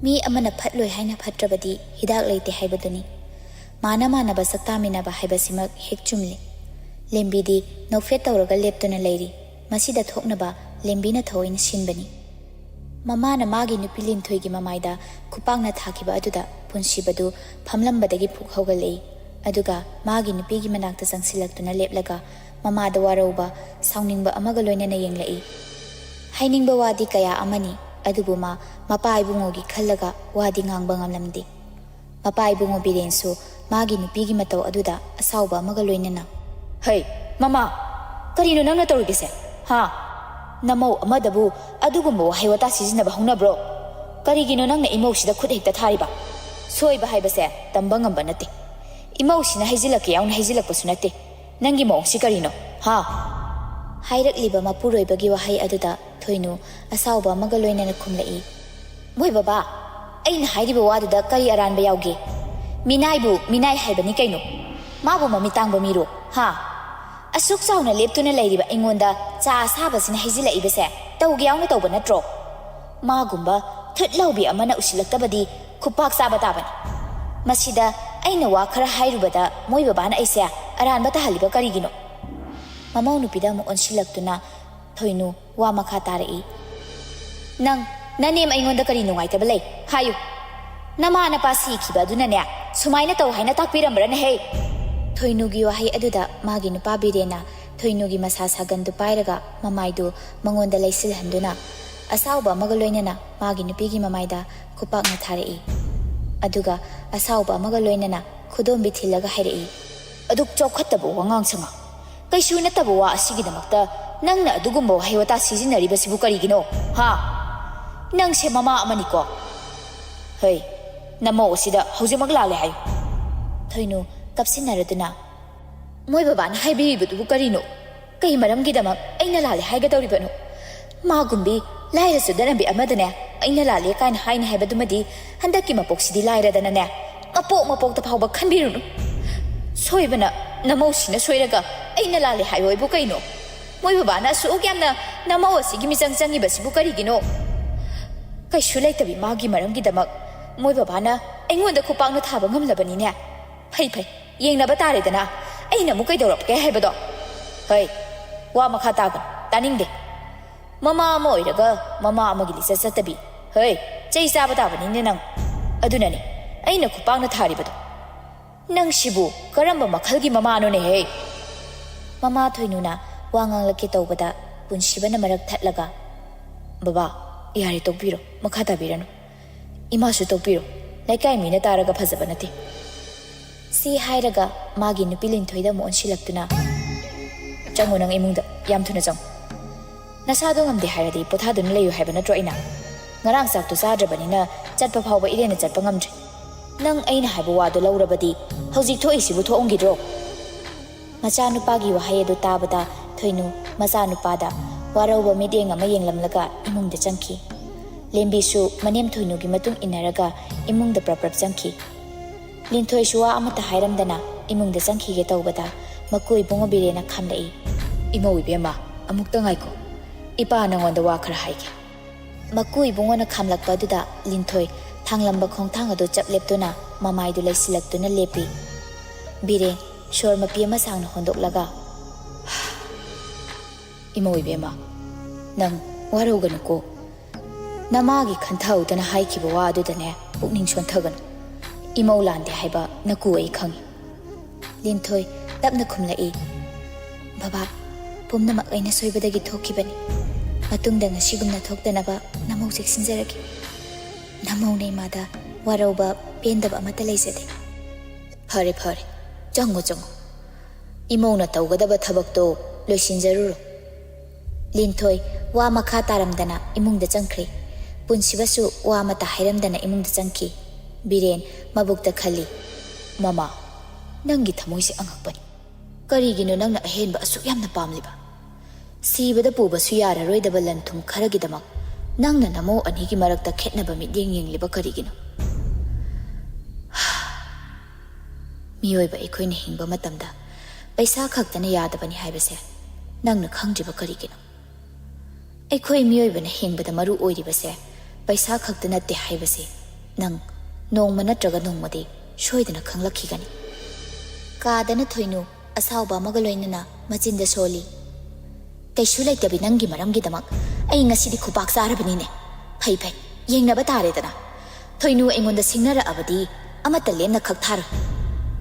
mi amana phatloi haina phatrabadi hidak leite haibaduni mana manaba saktaminaba haibasimak hek chumle lembidi nofet tawraga leptuna leiri masida thoknaba lembina thoin sinbani mama na magi nupi linthoi gi mamaida khupangna thakiba aduda punsibadu phamlambadagi phuk hogalei aduga magi nupi gi manakta sangsilaktuna leplaga mama da warauba sauningba amaga loinana yenglai hainingba wadi kaya amani adubuma mapa ibungo gi khallaga wadi ngangba ngamlamdi mapa ibungo birensu magi nupi gi mataw aduda asauba amaga loinana hey mama karino nangna torugese ha namo amadabu adugumbo haywata sizinaba hunabro karigino nangna imosida khud hekta thariba soiba haibase tamba ngamba nate imosina haizilake yauna haizilakpasu nate nangi mosi karino ha hairakliba mapuroibagi wahai aduda thoinu asauba amaga loinana khumlai moi baba aina hairiba waduda kari aranba yauge minai haibani kaino mabu mami tangba miro ha asuk sauna leptuna leiriba ingonda cha asabasina haizila ibese tawge yauna tawba natro magumba thutlaubi amana usilaktabadi khupak saba tabani masida aina wa khara hairubada moi babana aise aranba ta haliba karigino mamau nupida mu onsilaktuna thoinu wa makha tarai nang nanem aingonda kari nungai tabalai hayu nama na pasi khiba dunane sumaina taw haina takpirambrana he thoinugi wahai aduda magi nupa birena thoinugi masa sagandu pairaga mamaidu mangonda laisil handuna asauba magaloinana magi nupigi mamaida khupakna tharai aduga asauba magaloinana khudom bithilaga hairei aduk chokhattabu wangang sanga kaisu natabu wa asigidamakta nangna adugumbo haywata sizinari basibu karigino ha nang se mama amani ko hey namo sida haujimak lale hayu thoinu kapsinaraduna moi baba na haibibudu karino kai maramgidama aina lale haiga dawribano magumbi lairasu danabi amadane aina lale kaina haina haibadumadi handaki mapoksidi lairadana ne mapok ta phawba khanbirunu soibana namosina soiraga aina lale haiboibu kaino moi baba na su gyamna namosi gi misang changi basibu karigino kai shulaitabi magi maramgidama moi baba na aingonda khupangna thaba ngamlabani ne phai yengnaba taredana aina mu kai dorap ke haibado hey wa makha tagan taningde mama mo iraga mama amagi lisa satabi hey chei saba tabani ne nang adunani aina khupangna tharibado nang shibu karamba makhalgi mama no ne hey mama thoinuna wangang lake tawbada punsibana marak thatlaga baba yari tokbiro makha tabirano ima su tokbiro laikai mina taraga phajabanati si hairaga magi nupilin thoida mo onsilaktuna changu nang imungda yam thuna chang nasado ngamde hairadi pothadun leyu haiba natro ina ngarang sak tu sadrabanina chatpa phawba irena chatpa ngamdri nang aina haiba wadu laurabadi hojik thoi sibu thongidro macha nupagi wahai adu tabada thoinu macha nupada warauba mideng ama yenglamlaga imungda changki lembisu manem thoinu gi matung inaraga imungda praprak changki linthoi shuwa amata hairamdana imungda changki ge tawbada makui bungo birena khamlai imo ibema amukta ngaiko ipa nangonda wa khara haike makui bungo na khamlakpa duda linthoi thanglamba khongthang adu chapleptuna mamaidu laisilaktuna lepi bire shor mapi ama sangna hondoklaga imo ibema nang waroganu ko namagi khanthau-dana haikiba wa adudane pukning sonthagan imau lande haiba naku ai khangi linthoi tapna khumlai baba pumnamak aina soibadagi thokibani matungda ngasigumna thoktanaba namau jeksinjaragi namau nei mada warauba pendaba amata leisade phare chango imau na tawgadaba thabakto loisinjaruro linthoi wa makha taramdana imungda changkhre punsibasu wa mata hairamdana imungda changki biren mabukta khali mama nangi thamoise angakpani karigino nangna ahenba asuk yamna pamliba sibada pubasu yara roidaba lanthum kharagidamak nangna namo anigi marakta khetnaba midyeng yengliba karigino miyoiba ekoina hingba matamda paisa khaktana yadabani haibase nangna khangjiba karigino ekoi miyoibana hingbada maru oiribase paisa khaktana te haibase Nang nongma natraga nongmadi soidana khanglakkhigani. Kaadana thoinu asauba amaga loinana machinda soli. Kaisu laitabi nangi maramgidamak ai ngasidi khubak sarabani ne. Phai phai yengnaba taredana. Thoinu aingonda singnara abadi amata lemna khakthar.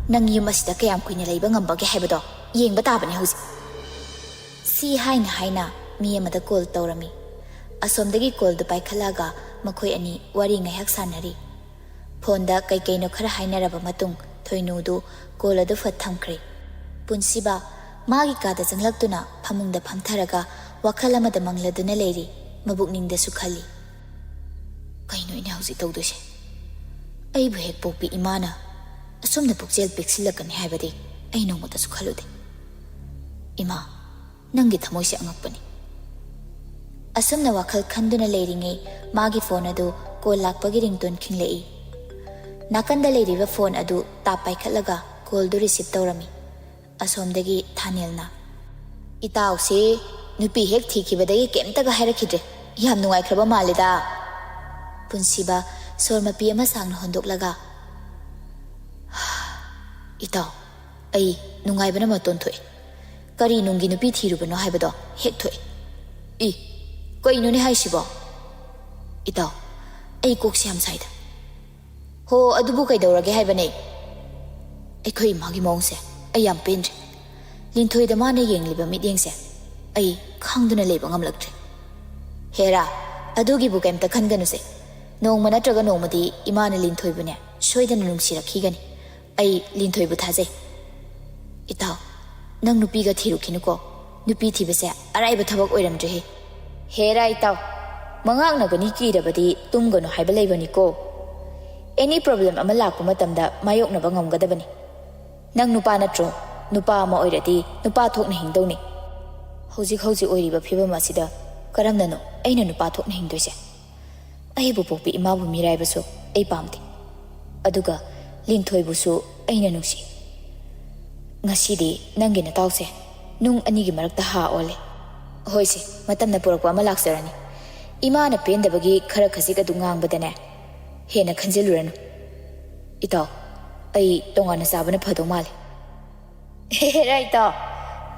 Nang yum asida kayam kuina leiba ngambage haibado yengba tabani hausi. Si haina mi amada call tawrami. Asomdagi call du paikhalaga makhoi ani wari ngaihak sanari. Phonda kai kaino khara hainaraba matung thoinu du call adu fat thamkhre. Punsiba magi kada janglaktuna phamungda phamtharaga wakhal amada mangladuna leiri mabukningda su khali. Kaino ina hausi tawdose. Ai bu hek pokpi imana asomna pukjel peksilakani haibadi ai nongmata su khalude. Ima nangi thamoise angakpani. Asomna wakhal khanduna leiringai magi phone adu call lakpagi ringtone khinglei. Nakanda leiriba phone adu tap paikhalaga call du receive tawrami. Asomdagi thanelna itaw se nupi hek thikibadagi kemtaga hairakidre yam nungaikraba malida. Punsiba sormapi ama sangna hondoklaga itaw ai nungaibana maton thoe kari nungi nupi thirubano haibado hek thoe I kaino ni haisibo itaw ai kokse yam saida ho adubu kaidawrage haibane aikhoi magi mongse ai yam pendre linthoida mane yengliba midyengse ai khangduna leba ngamlaktre hera adugi bu kemta khanganuse nongma natraga nongmadi imana linthoibune soidana nungsirakkhigani ai linthoibu thajai itaw nang nupiga thirukinuko nupi thibase araiba thabak oiramdre he hera itaw mangaknagani kirabadi tumganu haiba leibani ko any problem ama lakpa matamda mayoknaba ngamgadabani nang nupa natro nupa ama oiradi nupa thokna hingdawni hojik oiriba phibam asida karamnano aina nupa thokna hingdoise ai bu pokpi imabu miraibasu ai pamdi aduga linthoibusu aina nungsi ngasidi nangi na tawse nung anigi marakta ha ole hoise matamna purakwa ama laksarani imana pendabagi khara khasik adu ngangbadane hena khanjiluranu itaw ai tongana sabana phado male he right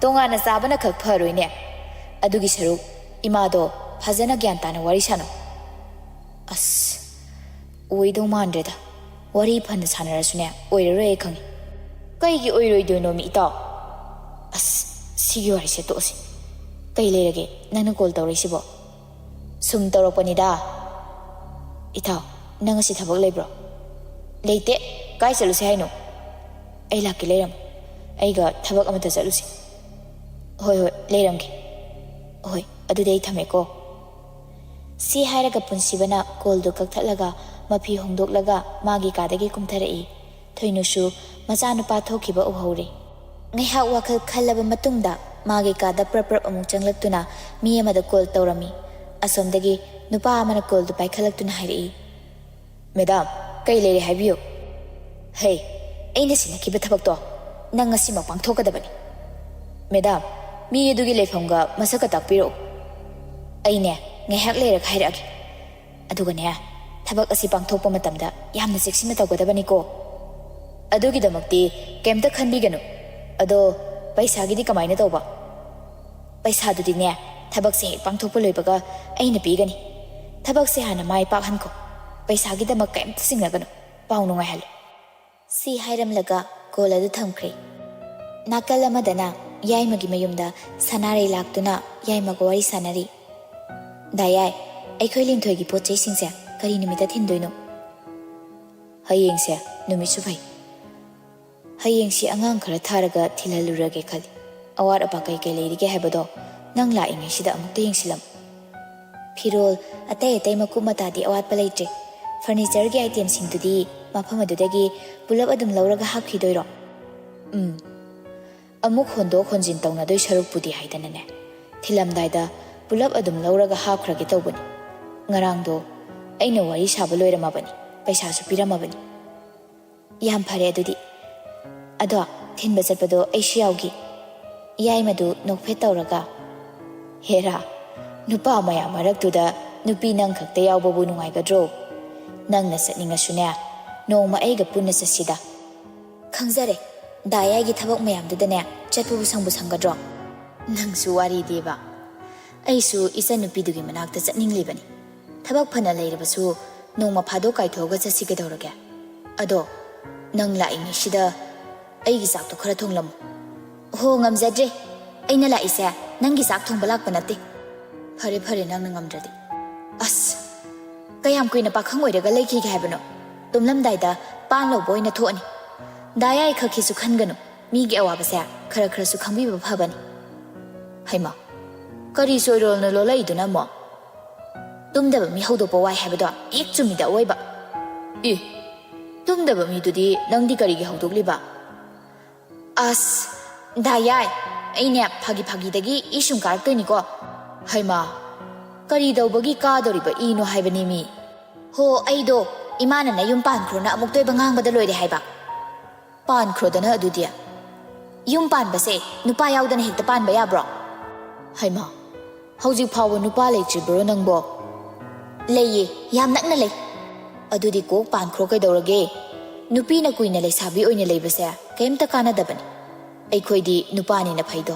tongana sabana khak pharoine adugi saruk imado phajana gyan tana wari sano as oido mandreda wari phan sanarasune oiraroi khangi kaigi oiroidoino mi itaw as sigi wari se tosi kai leirage nangna call tawrisibo sum tawrakpanida itaw nang asi thabak leibro leite kai chaluse haino ai lakki leiram aiga thabak amata chalusi hoi leiramge hoi adudei thameko si hairaga punsibana call du kakthalaga mapi hongdoklaga magi kadagi kumtharai thoinusu machanupa thokiba uhore ngaiha wakhal khallaba matungda magi kada prap amuk changlaktuna mi amada call tawrami asomdagi nupa amana call du paikhalaktuna hairi madam kai leire haibiyo hey aina sinakiba thabak to nang asi mak pangthokadabani madam mi adugi leifamga masaka takpiro aine ngaihak leira khairagi aduga ne thabak asi pangthokpa matamda yamna seksina tawgadabani ko adugi damakti kemta khanbiganu ado paisa gidi kamaina tawba paisa dudi ne thabak se pangthokpa loibaga aina pigani thabak se hana mai pakhan ko paisa gidi damak kemta singnaganu paunu ngai hal si hairam laga kola du thamkhre nakal amadana yaimagi mayumda sanare laktuna yaimag wari sanari dayai aikhoi linthoigi pochei singse kari numita thindoino hayengse numisu phai hayengsi angang khara tharaga thilalurage khali awar apa kai kai leirige habado nang la ingi sida amukta yengsilam phirol atai makumata di awat palaitre furniture ge item singdudi mafam adudagi pulap adum lauraga hapkhidoiro amuk hondo khonjin tawna doi saruk pudi haidanane thilamdaida pulap adum lauraga hapkhrage tawbani ngarangdo aina wari saba loiramabani paisa su piramabani yam phare adudi ado thinba chatpado aishi yaugi yai madu nokphe tawraga hera nupa maya maraktuda nupi nang khakta yawbabu nungaigadro ꯅꯪꯅ ꯆꯠꯅꯤꯡꯉꯁꯨꯅꯦ ꯅꯣꯡꯃ ꯑꯩꯒ ꯄꯨꯟꯅ ꯆꯠꯁꯤꯗ ꯈꯪꯖꯔꯦ ꯗꯥꯌꯥꯏꯒꯤ ꯊꯕꯛ ꯃꯌꯥꯝꯗꯨꯗꯅꯦ ꯆꯠꯄꯕꯨ ꯁꯪꯒꯗ꯭ꯔꯣ ꯅꯪꯁꯨ ꯋꯥꯔꯤꯗꯤꯕ ꯑꯩꯁꯨ ꯏꯆꯟꯅꯨꯄꯤꯗꯨꯒꯤ ꯃꯅꯥꯛꯇ ꯆꯠꯅꯤꯡꯂꯤꯕꯅꯤ ꯊꯕꯛ ꯐꯅ ꯂꯩꯔꯕꯁꯨ ꯅꯣꯡꯃ ꯐꯥꯗꯣꯛ ꯀꯥꯏꯊꯣꯛꯑꯒ ꯆꯠꯁꯤ ꯀꯩꯗꯧꯔꯒꯦ ꯑꯗꯣ ꯅꯪ ꯂꯥꯛꯏꯉꯩꯁꯤꯗ ꯑꯩꯒꯤ ꯆꯥꯛꯇꯣ ꯈꯔ ꯊꯣꯡꯂꯝꯃꯨ ꯍꯣ ꯉꯝꯖꯗ꯭ꯔꯦ ꯑꯩꯅ ꯂꯥꯛꯏꯁꯦ ꯅꯪꯒꯤ ꯆꯥꯛ ꯊꯣꯡꯕ ꯂꯥꯛꯄ ꯅꯠꯇꯦ ꯐꯔꯦ ꯅꯪꯅ ꯉꯝꯗ꯭ꯔꯗꯤ ꯑꯁ ꯀꯌꯥꯝ ꯀꯨꯏꯅ ꯄꯥꯈꯪ ꯑꯣꯏꯔꯒ ꯂꯩꯈꯤꯒꯦ ꯍꯥꯏꯕꯅꯣ ꯇꯨꯝꯂꯝꯗꯥꯏꯗ ꯄꯥꯟ ꯂꯧꯕ ꯑꯣꯏꯅ ꯊꯣꯛꯑꯅꯤ ꯗꯥꯌꯥꯏ ꯈꯛꯀꯤꯁꯨ ꯈꯟꯒꯅꯨ ꯃꯤꯒꯤ ꯑꯋꯥꯕꯁꯦ ꯈꯔꯁꯨ ꯈꯪꯕꯤꯕ ꯐꯕꯅꯤ ꯍꯩꯃꯥ ꯀꯔꯤ ꯁꯣꯏꯔꯣꯜꯅ ꯂꯣꯜꯂꯛꯏꯗꯨꯅ ꯑꯃꯨꯛ ꯇꯨꯝꯗꯕ ꯃꯤ ꯍꯧꯗꯣꯛꯄ ꯋꯥꯏ ꯍꯥꯏꯕꯗꯣ ꯍꯦꯛ ꯆꯨꯝꯃꯤꯗ ꯑꯣꯏꯕ ꯇꯨꯝꯗꯕ ꯃꯤꯗꯨꯗꯤ ꯅꯪꯗꯤ ꯀꯔꯤꯒꯤ ꯍꯧꯗꯣꯛꯂꯤꯕ ꯑꯁ ꯗꯥꯌꯥꯏ ꯑꯩꯅꯦ ꯐꯥꯒꯤꯗꯒꯤ ꯏ ꯁꯨꯝ ꯀꯥꯔꯛꯇꯣꯏꯅꯤꯀꯣ ꯍꯩꯃꯥ ꯀꯔꯤ ꯇꯧꯕꯒꯤ ꯀꯥꯗꯧꯔꯤꯕ ꯏꯅꯣ ꯍꯥꯏꯕꯅꯤ ꯃꯤ ꯍꯣ ꯑꯩꯗꯣ ꯏꯃꯥꯅ ꯌꯨꯝ ꯄꯥꯟꯈ꯭ꯔꯣꯅ ꯑꯃꯨꯛ ꯇꯣꯏꯕ ꯉꯥꯡꯕꯗ ꯂꯣꯏꯔꯦ ꯍꯥꯏꯕ ꯄꯥꯟꯈ꯭ꯔꯣꯗꯅ ꯑꯗꯨꯗꯤ ꯌꯨꯝ ꯄꯥꯟꯕꯁꯦ ꯅꯨꯄꯥ ꯌꯥꯎꯗꯅ ꯍꯦꯛꯇ ꯄꯥꯟꯕ ꯌꯥꯕ꯭ꯔꯣ ꯍꯩꯃꯥ ꯍꯧꯖꯤꯛ ꯐꯥꯎꯕ ꯅꯨꯄꯥ ꯂꯩꯇ꯭ꯔꯤꯕ꯭ꯔꯣ ꯅꯪꯕꯣ ꯂꯩꯌꯦ ꯌꯥꯝ ꯅꯛꯅ ꯂꯩ ꯑꯗꯨꯗꯤ ꯀꯣꯛ ꯄꯥꯟꯈ꯭ꯔꯣ ꯀꯩꯗꯧꯔꯒꯦ ꯅꯨꯄꯤꯅ ꯀꯨꯏꯅ ꯂꯩꯁꯥꯕꯤ ꯑꯣꯏꯅ ꯂꯩꯕꯁꯦ ꯀꯩꯝꯇ ꯀꯥꯟꯅꯗꯕꯅꯤ ꯑꯩꯈꯣꯏꯗꯤ ꯅꯨꯄꯥꯅꯤꯅ ꯐꯩꯗꯣ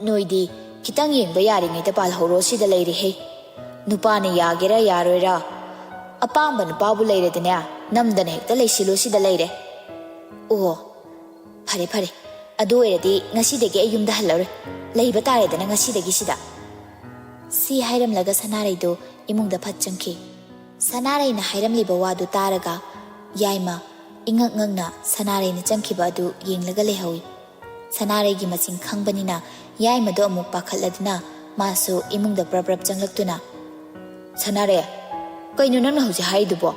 ꯅꯣꯏꯗꯤ ꯈꯤꯇꯪ ꯌꯦꯡꯕ ꯌꯥꯔꯤꯉꯩꯗ ꯄꯥꯜꯍꯧꯔꯣ ꯁꯤꯗ ꯂꯩꯔꯦꯍꯦ ꯅꯨꯄꯥꯅ ꯌꯥꯒꯦꯔꯥ ꯌꯥꯔꯣꯏꯔꯥ ꯑꯄꯥꯝꯕ ꯅꯨꯄꯥꯕꯨ ꯂꯩꯔꯗꯤꯅꯦ ꯅꯝꯗꯅ ꯍꯦꯛꯇ ꯂꯩꯁꯤꯜꯂꯨ ꯁꯤꯗ ꯂꯩꯔꯦ ꯑꯣ ꯐꯔꯦ ꯑꯗꯨ ꯑꯣꯏꯔꯗꯤ ꯉꯁꯤꯗꯒꯤ ꯑꯩ ꯌꯨꯝꯗ ꯍꯜꯂꯔꯣꯏ ꯂꯩꯕ ꯇꯥꯔꯦꯗꯅ ꯉꯁꯤꯗꯒꯤ ꯁꯤꯗ ꯁꯤ ꯍꯥꯏꯔꯝꯂꯒ ꯁꯅꯥꯔꯩꯗꯨ ꯏꯃꯨꯡꯗ ꯐꯠ ꯆꯪꯈꯤ ꯁꯅꯥꯔꯩꯅ ꯍꯥꯏꯔꯝꯂꯤꯕ ꯋꯥꯗꯨ ꯇꯥꯔꯒ ꯌꯥꯏꯃ ꯏꯉꯛ ꯉꯛꯅ ꯁꯅꯥꯔꯩꯅ ꯆꯪꯈꯤꯕ ꯑꯗꯨ ꯌꯦꯡꯂꯒ ꯂꯩꯍꯧꯏ ꯁꯅꯥꯔꯩꯒꯤ ꯃꯆꯤꯡ ꯈꯪꯕꯅꯤꯅ ꯌꯥꯏꯃꯗꯣ ꯑꯃꯨꯛ ꯄꯥꯈꯠꯂꯗꯨꯅ ꯃꯥꯁꯨ ꯏꯃꯨꯡꯗ ꯄ꯭ꯔꯞ ꯆꯪꯂꯛꯇꯨꯅ ꯁꯅꯥꯔꯩ ꯀꯩꯅꯣ ꯅꯪꯅ ꯍꯧꯖꯤꯛ ꯍꯥꯏꯔꯤꯗꯨꯕꯣ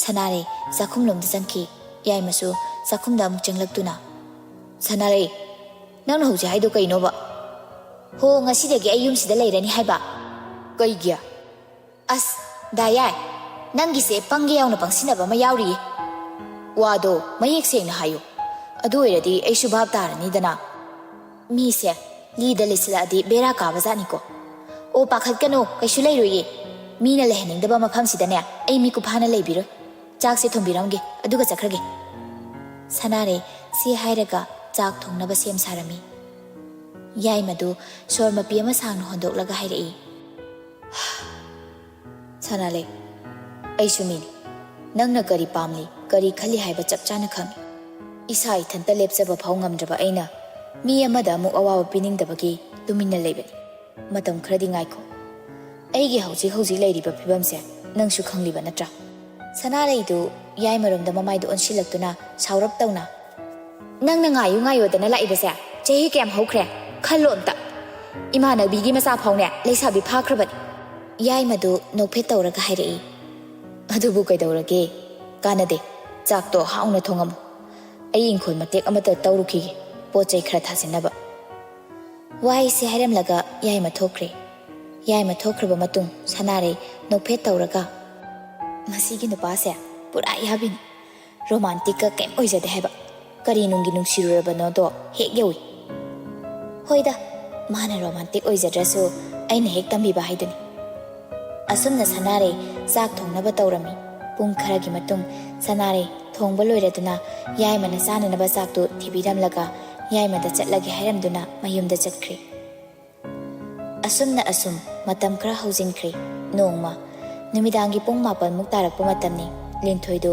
ꯁꯅꯥꯔꯩ ꯆꯥꯛꯈꯨꯝꯂꯣꯝꯗ ꯆꯪꯈꯤ ꯌꯥꯏꯃꯁꯨ ꯆꯥꯛꯈꯨꯝꯗ ꯑꯃꯨꯛ ꯆꯪꯂꯛꯇꯨꯅ ꯁꯅꯥꯔꯩ ꯅꯪꯅ ꯍꯧꯖꯤꯛ ꯍꯥꯏꯗꯣ ꯀꯩꯅꯣꯕ ꯍꯣ ꯉꯁꯤꯗꯒꯤ ꯑꯩ ꯌꯨꯝꯁꯤꯗ ꯂꯩꯔꯅꯤ ꯍꯥꯏꯕ ꯀꯩꯒꯤ ꯑꯁ ꯗꯥꯌꯥꯏ ꯅꯪꯒꯤꯁꯦ ꯄꯪꯒꯦ ꯌꯥꯎꯅ ꯄꯪꯁꯤꯟꯅꯕ ꯑꯃ ꯌꯥꯎꯔꯤꯌꯦ ꯋꯥꯗꯣ ꯃꯌꯦꯛ ꯁꯦꯡꯅ ꯍꯥꯏꯌꯨ ꯑꯗꯨ ꯑꯣꯏꯔꯗꯤ ꯑꯩꯁꯨ ꯚꯥꯞ ꯇꯥꯔꯅꯤꯗꯅ ꯃꯤꯁꯦ ꯂꯤꯗ ꯂꯩꯁꯤꯜꯂꯛꯑꯗꯤ ꯕꯦꯔꯥ ꯀꯥꯕꯖꯥꯠꯅꯤꯀꯣ ꯑꯣ ꯄꯥꯈꯠꯀꯅꯣ ꯀꯩꯁꯨ ꯂꯩꯔꯣꯏꯌꯦ ꯃꯤꯅ ꯂꯩꯍꯟꯅꯤꯡꯗꯕ ꯃꯐꯝꯁꯤꯗꯅꯦ ꯑꯩ ꯃꯤꯀꯨꯞ ꯐꯥꯅ ꯂꯩꯕꯤꯔꯣꯏ ꯆꯥꯛꯁꯦ ꯊꯣꯡꯕꯤꯔꯝꯒꯦ ꯑꯗꯨꯒ ꯆꯠꯈ꯭ꯔꯒꯦ ꯁꯅꯥꯔꯩ ꯁꯤ ꯍꯥꯏꯔꯒ ꯆꯥꯛ ꯊꯣꯡꯅꯕ ꯁꯦꯝ ꯁꯥꯔꯝꯃꯤ ꯌꯥꯏꯃꯗꯨ ꯁꯣꯔ ꯃꯄꯤ ꯑꯃ ꯁꯥꯡꯅ ꯍꯣꯟꯗꯣꯛꯂꯒ ꯍꯥꯏꯔꯛꯏ ꯁꯅꯥꯂꯩ ꯑꯩꯁꯨ ꯃꯤꯅꯤ ꯅꯪꯅ ꯀꯔꯤ ꯄꯥꯝꯂꯤ ꯀꯔꯤ ꯈꯜꯂꯤ ꯍꯥꯏꯕ ꯆꯞ ꯆꯥꯅ ꯈꯪꯏ ꯏꯁꯥ ꯏꯊꯟꯇ ꯂꯦꯞꯆꯕ ꯐꯥꯎ ꯉꯝꯗ꯭ꯔꯕ ꯑꯩꯅ ꯃꯤ ꯑꯃꯗ ꯑꯃꯨꯛ ꯑꯋꯥꯕ ꯄꯤꯅꯤꯡꯗꯕꯒꯤ ꯇꯨꯃꯤꯟꯅ ꯂꯩꯕꯅꯤ ꯃꯇꯝ ꯈꯔꯗꯤ ꯉꯥꯏꯈꯣ ꯑꯩꯒꯤ ꯍꯧꯖꯤꯛ ꯂꯩꯔꯤꯕ ꯐꯤꯕꯝꯁꯦ ꯅꯪꯁꯨ ꯈꯪꯂꯤꯕ ꯅꯠꯇ꯭ꯔꯥ ꯁꯅꯥꯔꯩꯗꯨ ꯌꯥꯏꯃꯔꯣꯝꯗ ꯃꯃꯥꯏꯗꯨ ꯑꯣꯟꯁꯤꯜꯂꯛꯇꯨꯅ ꯁꯥꯎꯔꯞ ꯇꯧꯅ ꯅꯪꯅ ꯉꯥꯏꯌꯣꯗꯅ ꯂꯥꯛꯏꯕꯁꯦ ꯆꯍꯤ ꯀꯌꯥꯝ ꯍꯧꯈ꯭ꯔꯦ ꯈꯜꯂꯣ ꯑꯝꯇ ꯏꯃꯥꯟꯅꯕꯤꯒꯤ ꯃꯆꯥ ꯐꯥꯎꯅꯦ ꯂꯩꯁꯥꯕꯤ ꯐꯥꯈ꯭ꯔꯕꯅꯤ ꯌꯥꯏꯃꯗꯨ ꯅꯣꯛꯐꯦꯠ ꯇꯧꯔꯒ ꯍꯥꯏꯔꯛꯏ ꯑꯗꯨꯕꯨ ꯀꯩꯗꯧꯔꯒꯦ ꯀꯥꯟꯅꯗꯦ ꯆꯥꯛꯇꯣ ꯍꯥꯎꯅ ꯊꯣꯡꯉꯝꯃꯨ ꯑꯩ ꯏꯪꯈꯣꯜ ꯃꯇꯦꯛ ꯑꯃꯇ ꯇꯧꯔꯨꯈꯤꯒꯦ ꯄꯣꯠ ꯆꯩ ꯈꯔ ꯊꯥꯖꯤꯟꯅꯕ ꯋꯥꯍꯩꯁꯦ ꯍꯥꯏꯔꯝꯂꯒ ꯌꯥꯏꯃ ꯊꯣꯛꯈ꯭ꯔꯦ ꯌꯥꯏꯃ ꯊꯣꯛꯈ꯭ꯔꯕ ꯃꯇꯨꯡ ꯁꯅꯥꯔꯩ ꯅꯣꯛꯐꯦꯠ ꯇꯧꯔꯒ ꯃꯁꯤꯒꯤ ꯅꯨꯄꯥꯁꯦ ꯄꯨꯔꯥ ꯌꯥꯕꯤꯅꯤ ꯔꯣꯃꯥꯟꯇꯤꯛꯀ ꯀꯩꯝ ꯑꯣꯏꯖꯗꯦ ꯍꯥꯏꯕ ꯀꯔꯤ ꯅꯨꯡꯒꯤ ꯅꯨꯡꯁꯤꯔꯨꯔꯕꯅꯣꯗꯣ ꯍꯦꯛ ꯌꯧꯏ ꯍꯣꯏꯗ ꯃꯥꯅ ꯔꯣꯃꯥꯟꯇꯤꯛ ꯑꯣꯏꯖꯗ꯭ꯔꯁꯨ ꯑꯩꯅ ꯍꯦꯛ ꯇꯝꯕꯤꯕ ꯍꯥꯏꯗꯨꯅꯤ ꯑꯁꯨꯝꯅ ꯁꯅꯥꯔꯩ ꯆꯥꯛ ꯊꯣꯡꯅꯕ ꯇꯧꯔꯝꯃꯤ ꯄꯨꯡ ꯈꯔꯒꯤ ꯃꯇꯨꯡ ꯁꯅꯥꯔꯩ ꯊꯣꯡꯕ ꯂꯣꯏꯔꯗꯨꯅ ꯌꯥꯏꯃꯅ ꯆꯥꯅꯅꯕ ꯆꯥꯛꯇꯨ ꯊꯤꯕꯤꯔꯝꯂꯒ ꯌꯥꯏꯃꯗ ꯆꯠꯂꯒꯦ ꯍꯥꯏꯔꯝꯗꯨꯅ ꯃꯌꯨꯝꯗ ꯆꯠꯈ꯭ꯔꯦ ꯑꯁꯨꯝ ꯃꯇꯝ ꯈꯔ ꯍꯧꯖꯤꯟꯈ꯭ꯔꯦ ꯅꯣꯡꯃ ꯅꯨꯃꯤꯗꯥꯡꯒꯤ ꯄꯨꯡ 9 ꯇꯥꯔꯛꯄ ꯃꯇꯝꯅꯤ ꯂꯤꯟꯊꯣꯏꯗꯨ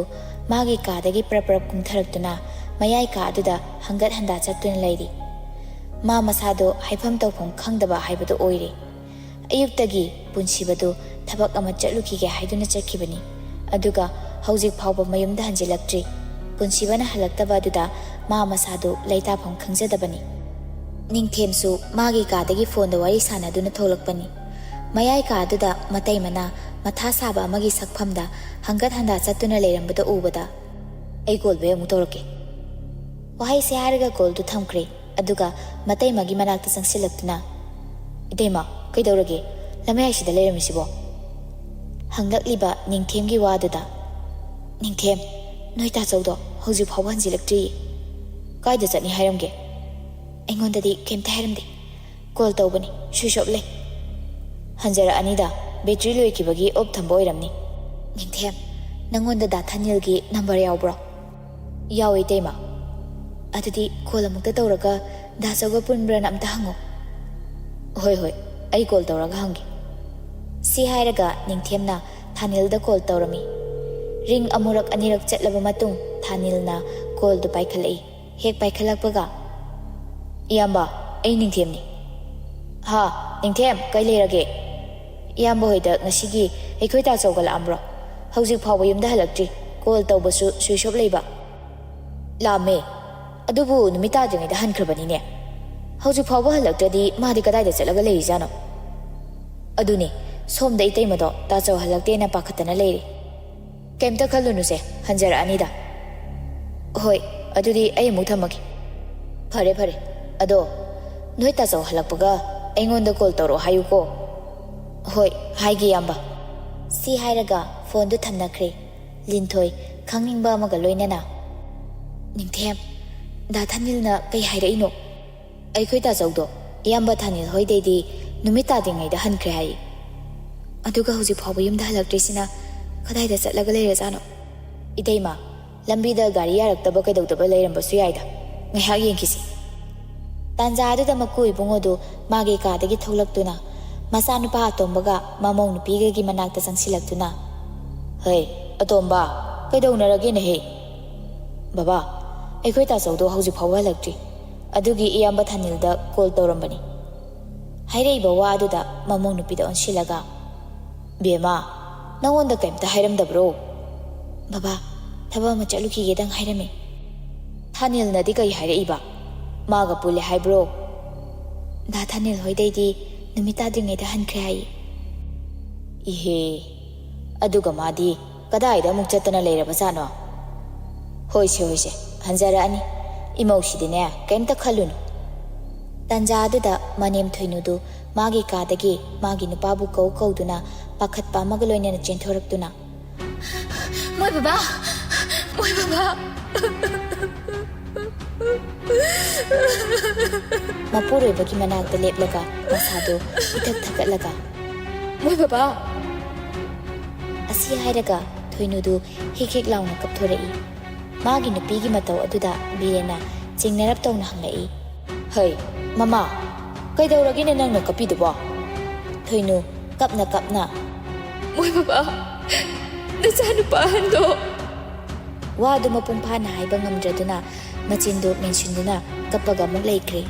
ꯃꯥꯒꯤ ꯀꯥꯗꯒꯤ ꯄ꯭ꯔꯞ ꯀꯨꯝꯊꯔꯛꯇꯨꯅ ꯃꯌꯥꯏ ꯀꯥ ꯑꯗꯨꯗ ꯍꯪꯒꯠ ꯍꯟꯗꯥ ꯆꯠꯇꯨꯅ ꯂꯩꯔꯤ ꯃꯥ ꯃꯁꯥꯗꯣ ꯍꯥꯏꯐꯝ ꯇꯧꯐꯝ ꯈꯪꯗꯕ ꯍꯥꯏꯕꯗꯨ ꯑꯣꯏꯔꯦ ꯑꯌꯨꯛꯇꯒꯤ ꯄꯨꯟꯁꯤꯕꯗꯨ ꯊꯕꯛ ꯑꯃ ꯆꯠꯂꯨꯈꯤꯒꯦ ꯍꯥꯏꯗꯨꯅ ꯆꯠꯈꯤꯕꯅꯤ ꯑꯗꯨꯒ ꯍꯧꯖꯤꯛ ꯐꯥꯎꯕ ꯃꯌꯨꯝꯗ ꯍꯟꯖꯤꯜꯂꯛꯇ꯭ꯔꯤ ꯄꯨꯟꯁꯤꯕꯅ ꯍꯜꯂꯛꯇꯕ ꯑꯗꯨꯗ ꯃꯥ ꯃꯁꯥꯗꯨ ꯂꯩꯇꯥꯐꯝ ꯈꯪꯖꯗꯕꯅꯤ ꯅꯤꯡꯊꯦꯝꯁꯨ ꯃꯥꯒꯤ ꯀꯥꯗꯒꯤ ꯐꯣꯟꯗ ꯋꯥꯔꯤ ꯁꯥꯟꯅꯗꯨꯅ ꯊꯣꯛꯂꯛꯄꯅꯤ ꯃꯌꯥꯏ ꯀꯥꯗꯨꯗ ꯃꯇꯩ ꯃꯅꯥ ꯃꯊꯥ ꯁꯥꯕ ꯑꯃꯒꯤ ꯁꯛꯐꯝꯗ ꯍꯪꯒꯠ ꯍꯟꯗꯥ ꯆꯠꯇꯨꯅ ꯂꯩꯔꯝꯕꯗ ꯎꯕꯗ ꯑꯩ ꯀꯣꯜꯕꯦꯛ ꯑꯃꯨꯛ ꯇꯧꯔꯛꯀꯦ ꯋꯥꯍꯩꯁꯦ ꯍꯥꯏꯔꯒ ꯀꯣꯜꯗꯨ ꯊꯝꯈ꯭ꯔꯦ ꯑꯗꯨꯒ ꯃꯇꯩꯃꯒꯤ ꯃꯅꯥꯛꯇ ꯆꯪꯁꯤꯜꯂꯛꯇꯨꯅ ꯏꯇꯩꯃ ꯀꯩꯗꯧꯔꯒꯦ ꯂꯝꯌꯥꯏꯁꯤꯗ ꯂꯩꯔꯝꯃꯤꯁꯤꯕꯣ ꯍꯪꯂꯛꯂꯤꯕ ꯅꯤꯡꯊꯦꯝꯒꯤ ꯋꯥꯗꯨꯗ ꯅꯤꯡꯊꯦꯝ ꯅꯣꯏ ꯇꯥꯆꯧꯗꯣ ꯍꯧꯖꯤꯛ ꯐꯥꯎꯕ ꯍꯟꯖꯤꯜꯂꯛꯇ꯭ꯔꯤꯌꯦ ꯀꯥꯏꯗ ꯆꯠꯅꯤ ꯍꯥꯏꯔꯝꯒꯦ ꯑꯩꯉꯣꯟꯗꯗꯤ ꯀꯩꯝꯇ ꯍꯥꯏꯔꯝꯗꯦ ꯀꯣꯜ ꯇꯧꯕꯅꯤ ꯁ꯭ꯋꯤꯆ ꯑꯣꯐ ꯂꯩ ꯍꯟꯖꯔꯛꯑꯅꯤꯗ ꯕꯦꯇ꯭ꯔꯤ ꯂꯣꯏꯈꯤꯕꯒꯤ ꯑꯣꯐ ꯊꯝꯕ ꯑꯣꯏꯔꯝꯅꯤ ꯅꯤꯡꯊꯦꯝ nangonda da Thanilgi number yaubro yawi tema adudi call amukta tawraga da saga punbra namta hango hoi hoi ai call tawraga hangi si hairaga ningthemna Thanilda call tawrami ring amurak anirak chatlaba matung Thanilna call du paikhalai hek paikhalakpaga iyamba ai ningthemni ha ningthem kai leirage iyamba hoida ngasigi aikoi ta chawgal ambro hauji phawa yumda halakti call tawbasu suishop leiba lame adubu numita jingida hankrabani ne hauji phawa halaktadi madi kadai da chalaga leiri jano aduni somda itaimado ta chaw halakte na pakhatana leiri kemta khalunu se hanjara anida hoi adudi ai mu thamagi phare phare ado noi ta chaw halakpaga aingonda call tawro hayuko hoi haigi yamba si hairaga phone du thamnakre linthoi khangningba amaga loinana ningthem da Thanilna kai hairaino aikoi ta chawdo yamba Thanil hoi deidi numita dingai da hankre hai aduga hoji phawa yumda halaktisina kadai da chatlaga leira jano ideima lambi da gari yaraktaba kaidawdaba leirambasu yaida ngaiha yengkisi tanja aduda maku ibungodu magi kadagi tholaktuna masanupa atombaga mamong nupigagi manakta sangsilaktuna hey atomba kaidawunarage ne he baba aikoi ta chawdo hoji phawa halakti adugi iyamba Thanilda call tawrambani hairaiba wa aduda mamong nupida onsilaga bema nangonda kaimta hairamdabro baba thaba ma chaluki gedang hairame Thanilna di kai hairaiba maga pule haibro da Thanil hoideidi numita dingai da hankre hai ihe aduga madi kadai da muk chatana leiraba jano hoise hanjara ani imausidine kaimta khalunu tanja aduda manem thoinudu magi kadagi magi nupabu kauduna pakhat pamaga loinena chenthoraktuna moi baba mapuroi bagi manakta leplaga masado ithak thakatlaga moi baba asi hairaga thoinudu hik launa kapthorai magi nupigi matau aduda birena chingnarap tawna hanglai hey mama kaidawrage ne nangna kapiduba thoinu kapna moi baba nachanu pahando wadu mapung phana haiba ngamdraduna machindu menshinduna kapaga muk leikre